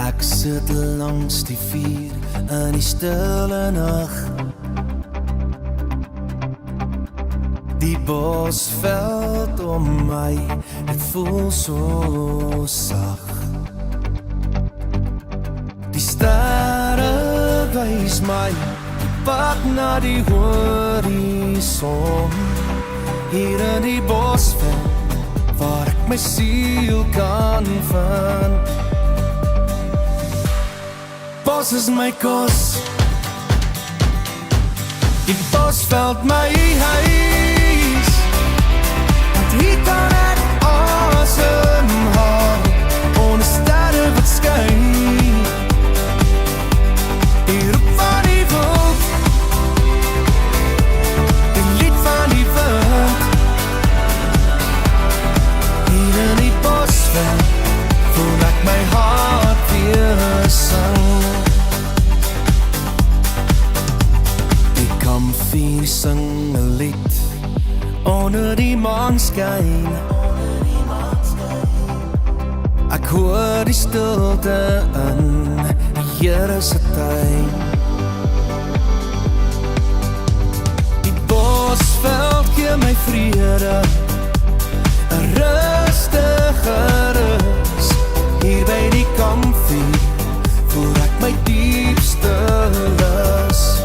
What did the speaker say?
Ek sit langs die vuur in die stille nag. Die bosveld om my, dit voel so sag. Die sterre wys my die pad na die horison. Hier in die bosveld, waar ek my siel kan vind. Bos is my kos, die bosveld my huis. Want hier kan ek asemhaal, onder sterre wat skyn. Die roep van die wild, die lied van die wind. Hier in die bosveld, voel ek my hart weer sing. Kampvuur sing 'n lied onder die maanskyn. Ek hoor die stilte in die Here se tuin. Die bosveld gee my vrede,